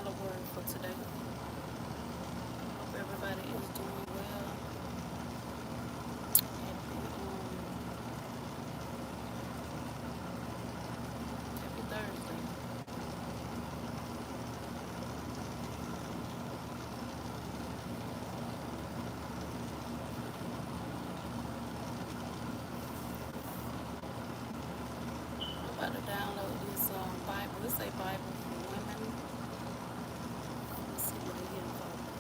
another word for today. Hope everybody is doing well. Happy Thursday. I'm about to download this Bible. It's a Bible for women. Let's see what it is for.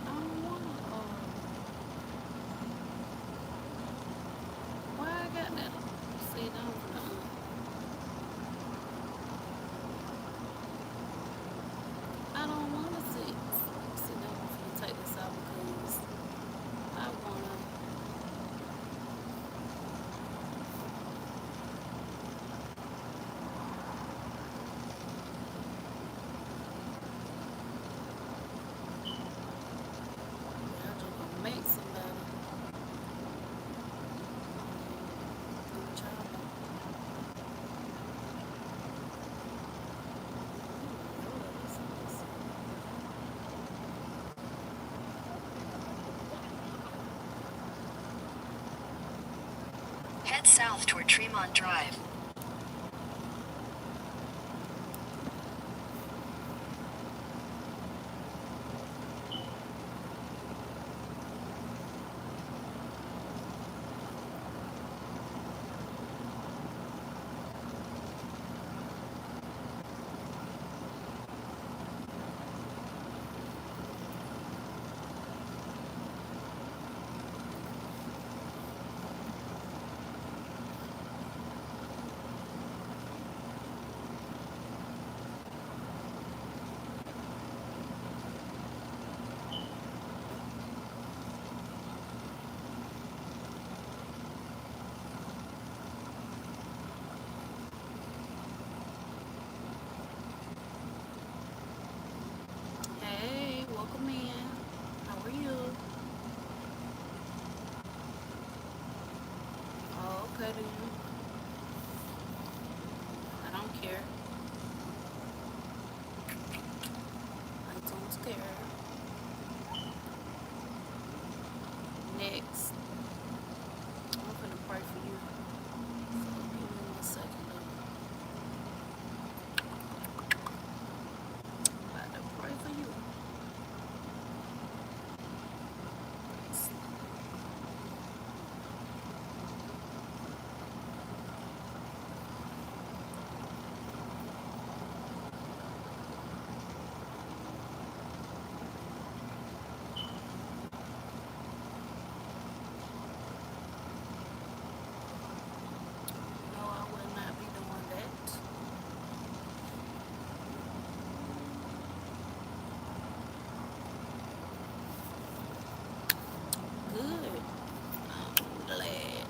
I don't want to. Why I got that? See, no, I don't want to sit. See, now I'm gonna take this out because I wanna. I just gonna make somebody. Head south toward Tremont Drive. Hey, welcome in. How are you? Oh, okay then. I don't care. I don't care. Next, I'm gonna pray for you. So give me 1 second. I'm about to pray for you. No, I will not be doing that. Good. I'm glad.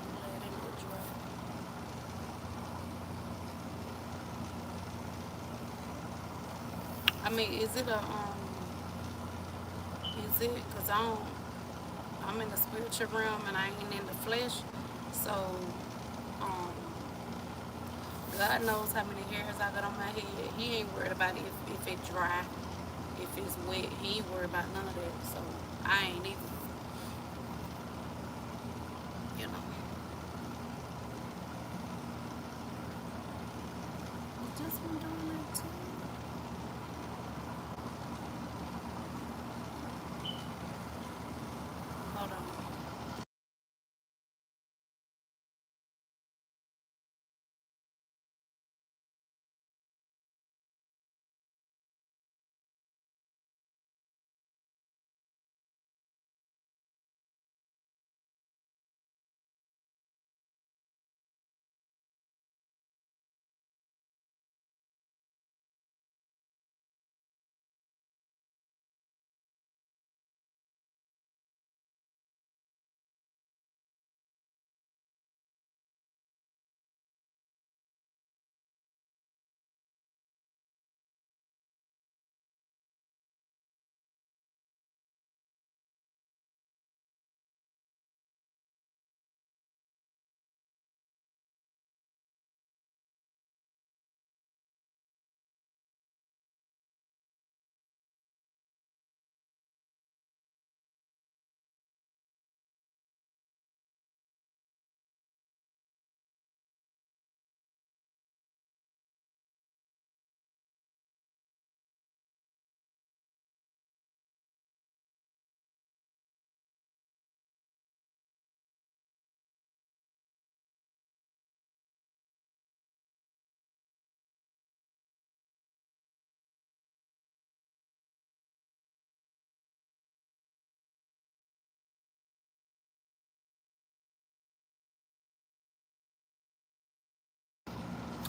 I'm glad it was right. I mean, is it? Cause I'm in the spiritual realm and I ain't in the flesh. So, um, God knows how many hairs I got on my head. He ain't worried about if it dry, if it's wet. He ain't worried about none of that. So I ain't even, you know. Just been doing that too. Hold on.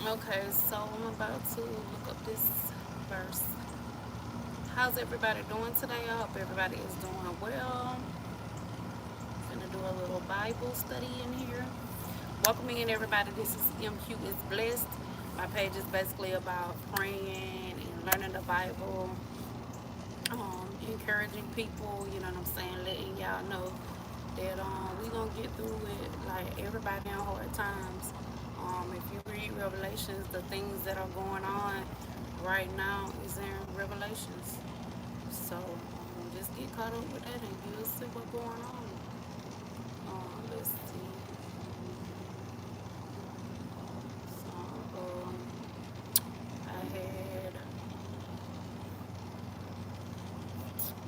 Okay, so I'm about to look up this verse. How's everybody doing today? I hope everybody is doing well. Gonna do a little Bible study in here. Welcome in everybody. This is MQ is Blessed. My page is basically about praying and learning the Bible, encouraging people, you know what I'm saying, letting y'all know that we gonna get through it like everybody in hard times. If you read Revelations, the things that are going on right now is in Revelations. So just get caught up with that and you'll see what's going on. Let's see. So I had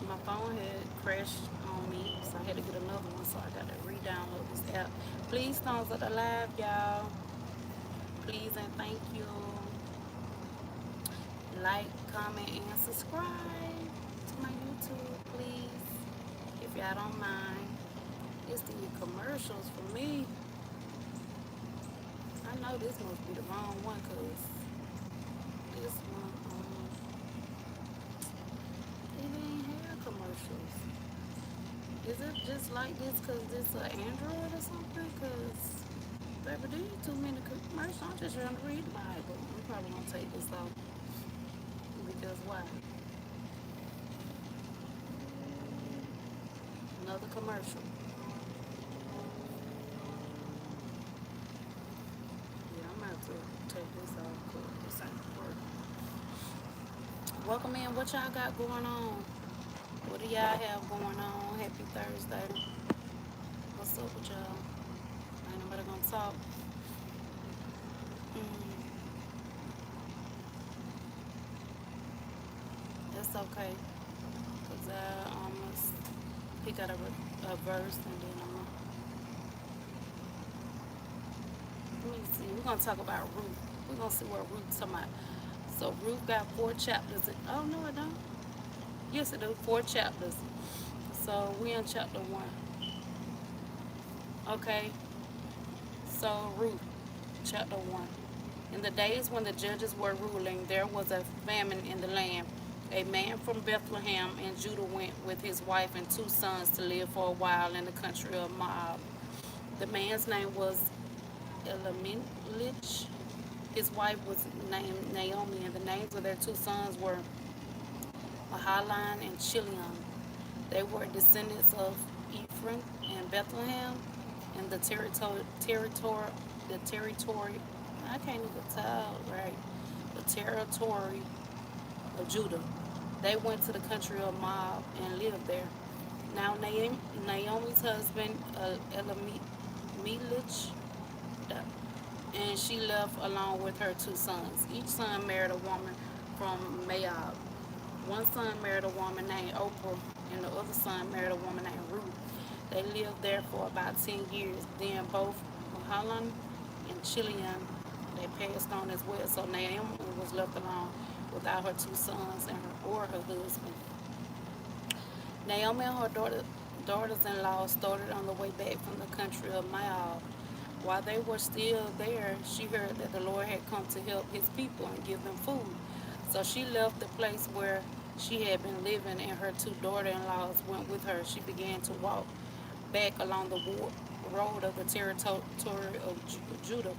my phone had crashed on me, so I had to get another one. So I got to re-download this app. Please thumbs up the live, y'all. Please and thank you. Like, comment, and subscribe to my YouTube, please, if y'all don't mind. It's the commercials for me. I know this must be the wrong one, cause this one, it ain't have commercials. Is it just like this cause this an Android or something? Cause baby, these too many commercials. I'm just trying to read the Bible. I'm probably gonna take this off because why? Another commercial. Yeah, I'm about to take this off because this ain't working. Welcome in. What y'all got going on? What do y'all have going on? Happy Thursday. What's up with y'all? Ain't nobody gonna talk. Mm, that's okay. Because I almost pick out a verse and then I'm let me see. We're gonna talk about Ruth. We're gonna see what Ruth's talking about. So Ruth got 4 chapters. Oh no, it don't. Yes, it do. 4 chapters. So we in chapter 1. Okay. So Ruth, chapter 1. In the days when the judges were ruling, there was a famine in the land. A man from Bethlehem in Judah went with his wife and 2 sons to live for a while in the country of Moab. The man's name was Elimelech. His wife was named Naomi, and the names of their 2 sons were Mahalan and Chilion. They were descendants of Ephraim and Bethlehem and the territory, I can't even tell, right? The territory of Judah. They went to the country of Moab and lived there. Now Naomi's husband, Elimelech, and she left along with her 2 sons. Each son married a woman from Moab. One son married a woman named Oprah, and the other son married a woman named Ruth. They lived there for about 10 years. Then both Mahalan and Chilion, they passed on as well. So Naomi was left alone without her 2 sons and or her husband. Naomi and her daughters-in-law started on the way back from the country of Moab. While they were still there, she heard that the Lord had come to help his people and give them food. So she left the place where she had been living, and her 2 daughter-in-laws went with her. She began to walk back along the road of the territory of Judah.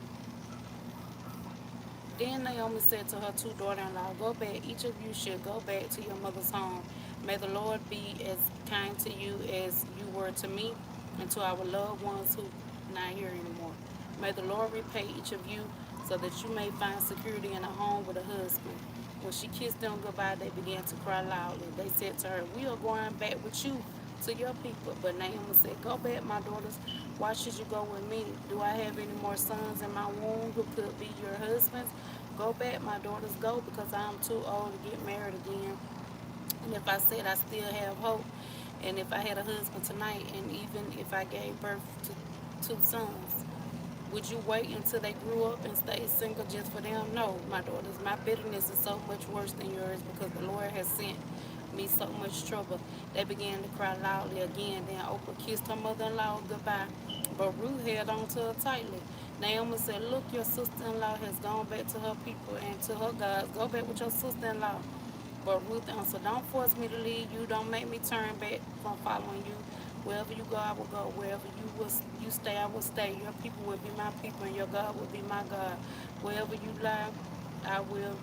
Then Naomi said to her 2 daughter-in-law, "Go back, each of you should go back to your mother's home. May the Lord be as kind to you as you were to me and to our loved ones who are not here anymore. May the Lord repay each of you so that you may find security in a home with a husband." When she kissed them goodbye, they began to cry loudly. They said to her, "We are going back with you to your people." But Naomi said, "Go back, my daughters. Why should you go with me? Do I have any more sons in my womb who could be your husbands? Go back, my daughters, go, because I am too old to get married again. And if I said I still have hope, and if I had a husband tonight, and even if I gave birth to 2 sons, would you wait until they grew up and stay single just for them? No, my daughters, my bitterness is so much worse than yours because the Lord has sent me so much trouble." They began to cry loudly again. Then Oprah kissed her mother-in-law goodbye, but Ruth held on to her tightly. Naomi said, look, your sister-in-law has gone back to her people and to her gods. Go back with your sister-in-law. But Ruth answered, don't force me to leave you. Don't make me turn back from following you. Wherever you go, I will go. Wherever you stay, I will stay. Your people will be my people, and your God will be my God. Wherever you lie, I will,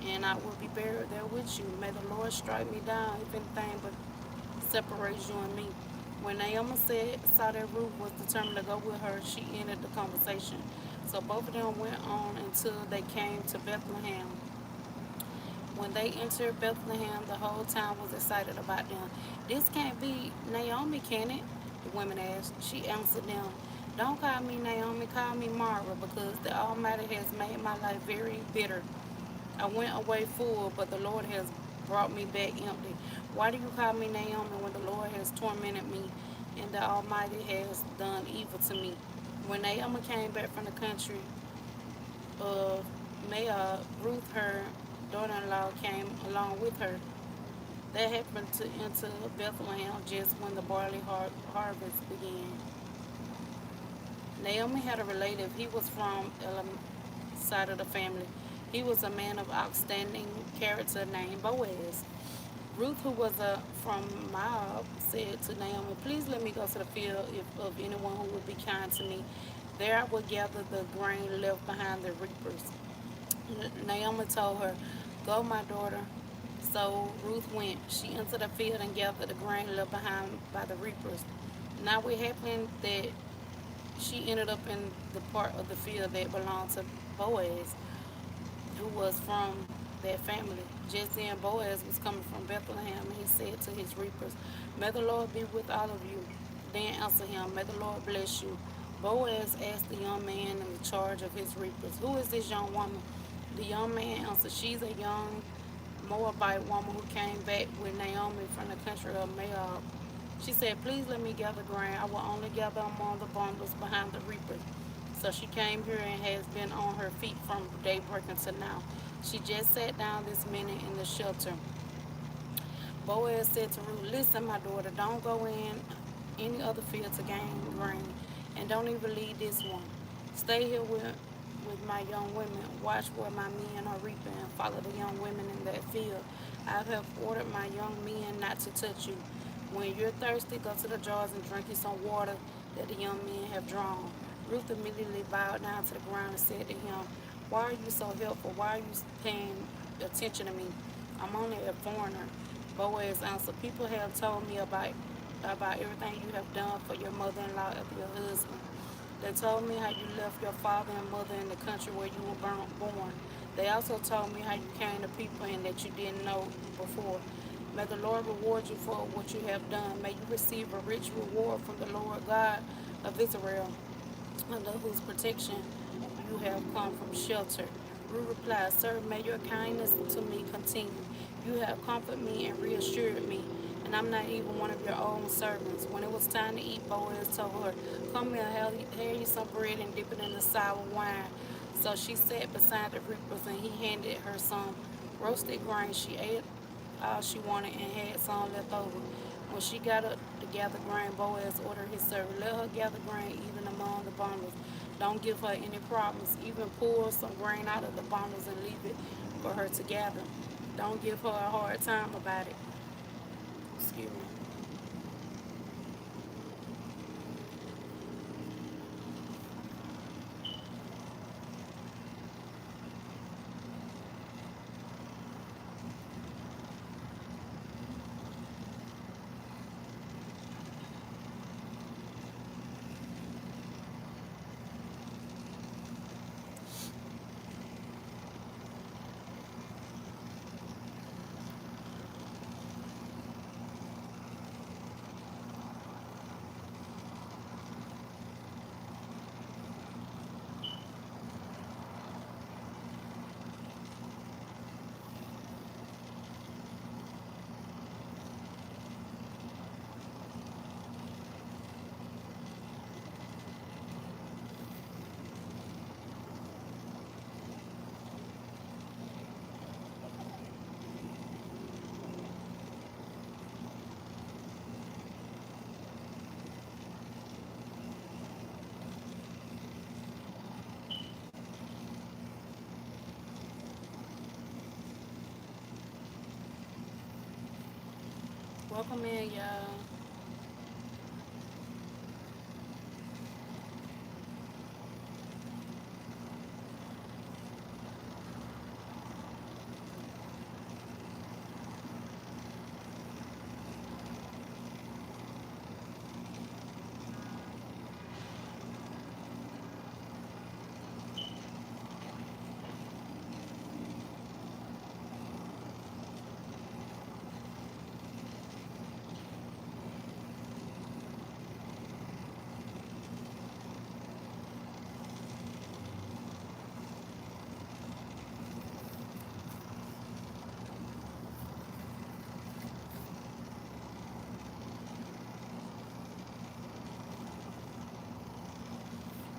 and I will be buried there with you. May the Lord strike me down, if anything but separates you and me. When Naomi saw that Ruth was determined to go with her, she ended the conversation. So both of them went on until they came to Bethlehem. When they entered Bethlehem, the whole town was excited about them. This can't be Naomi, can it? The women asked. She answered them, don't call me Naomi, call me Mara, because the Almighty has made my life very bitter. I went away full, but the Lord has brought me back empty. Why do you call me Naomi when the Lord has tormented me and the Almighty has done evil to me? When Naomi came back from the country of Moab, Ruth, her daughter-in-law, came along with her. They happened to enter Bethlehem just when the barley harvest began. Naomi had a relative. He was from Elam side of the family. He was a man of outstanding character named Boaz. Ruth, who was from Moab, said to Naomi, please let me go to the field of anyone who would be kind to me. There I will gather the grain left behind the reapers. Naomi told her, go, my daughter. So Ruth went. She entered the field and gathered the grain left behind by the reapers. Now it happened that she ended up in the part of the field that belonged to Boaz, who was from that family. Just then Boaz was coming from Bethlehem, and he said to his reapers, may the Lord be with all of you. Then answered him, may the Lord bless you. Boaz asked the young man in the charge of his reapers, who is this young woman? The young man answered, she's a young Moabite woman who came back with Naomi from the country of Moab. She said, please let me gather grain. I will only gather among the bundles behind the reapers. So she came here and has been on her feet from daybreak until now. She just sat down this minute in the shelter. Boaz said to Ruth, listen, my daughter, don't go in any other field to gain grain, and don't even leave this one. Stay here with my young women. Watch where my men are reaping and follow the young women in that field. I have ordered my young men not to touch you. When you're thirsty, go to the jars and drink you some water that the young men have drawn. Ruth immediately bowed down to the ground and said to him, why are you so helpful? Why are you paying attention to me? I'm only a foreigner. Boaz answered, people have told me about everything you have done for your mother-in-law after your husband. They told me how you left your father and mother in the country where you were born. They also told me how you came to people and that you didn't know before. May the Lord reward you for what you have done. May you receive a rich reward from the Lord God of Israel, under whose protection you have come from shelter. Ruth replied, sir, may your kindness to me continue. You have comforted me and reassured me, and I'm not even one of your own servants. When it was time to eat, Boaz told her, come here, have you some bread and dip it in the sour wine. So she sat beside the reapers, and he handed her some roasted grain. She ate all she wanted and had some left over. When she got up to gather grain, Boaz ordered his servant, let her gather grain even among the bundles. Don't give her any problems. Even pull some grain out of the bundles and leave it for her to gather. Don't give her a hard time about it. Excuse me. Welcome in, y'all.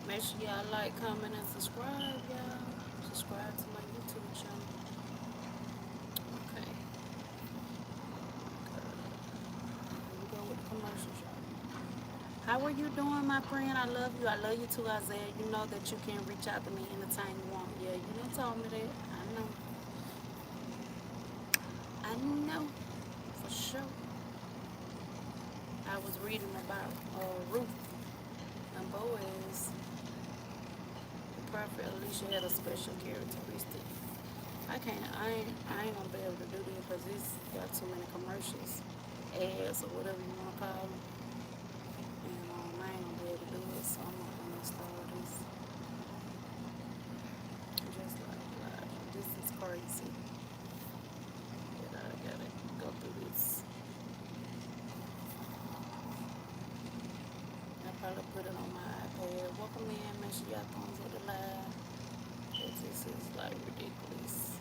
Make sure y'all like, comment, and subscribe, y'all. Subscribe to my YouTube channel. Okay. Here we go with the commercials, y'all. How are you doing, my friend? I love you. I love you too, Isaiah. You know that you can reach out to me anytime you want. Yeah, you done told me that. I know. I know. For sure. I was reading about Ruth and Boaz. The prophet Elisha had a special characteristic. I ain't gonna be able to do this because it's got too many commercials, ads, or whatever you want to call them. And I ain't gonna be able to do it, so I'm not gonna install this. Just like live. This is crazy. But I gotta go through this. I probably put it on my iPad. Welcome in, make sure y'all thumbs up the live. Cause this is like ridiculous.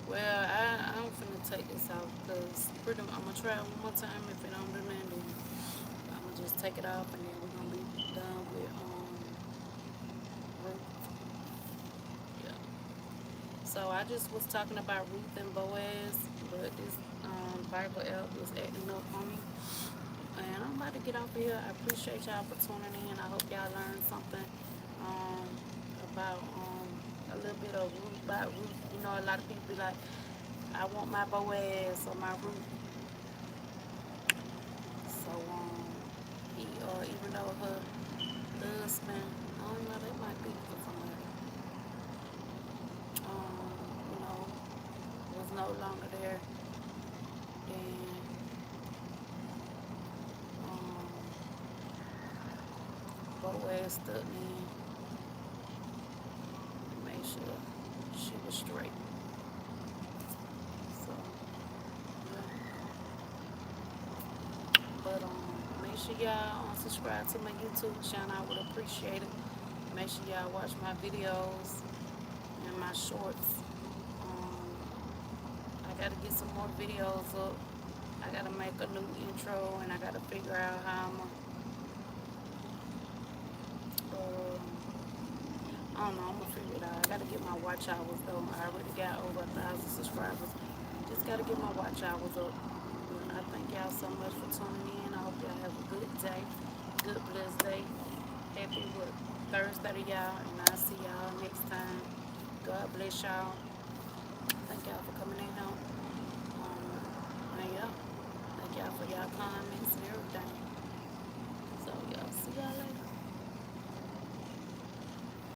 Well, I'm finna take this out because I'm gonna try it one more time. If it don't do nothing, then I'm gonna just take it off and then we're gonna be done with Ruth. Yeah. So I just was talking about Ruth and Boaz, but this Bible app was acting up on me. And I'm about to get off of here. I appreciate y'all for tuning in. I hope y'all learned something um, about a little bit of Ruth, about Ruth. You know, a lot of people be like, I want my Boaz or my Ruth. So, even though her husband, I don't know, that might be for somebody, you know, was no longer there, then um, Boaz stood in and made sure she was straight. So, yeah. But make sure y'all subscribe to my YouTube channel. I would appreciate it. Make sure y'all watch my videos and my shorts. I gotta get some more videos up. I gotta make a new intro and I gotta figure out how I'm I don't know, I'm gonna figure it out. I gotta get my watch hours though. I already got over 1,000 subscribers. Just gotta get my watch hours up. I thank y'all so much for tuning in. I hope y'all have a good day, good blessed day. Happy Thursday to y'all, and I'll see y'all next time. God bless y'all. Thank y'all for coming in here. And yeah, thank y'all for y'all comments and everything. So y'all see y'all later.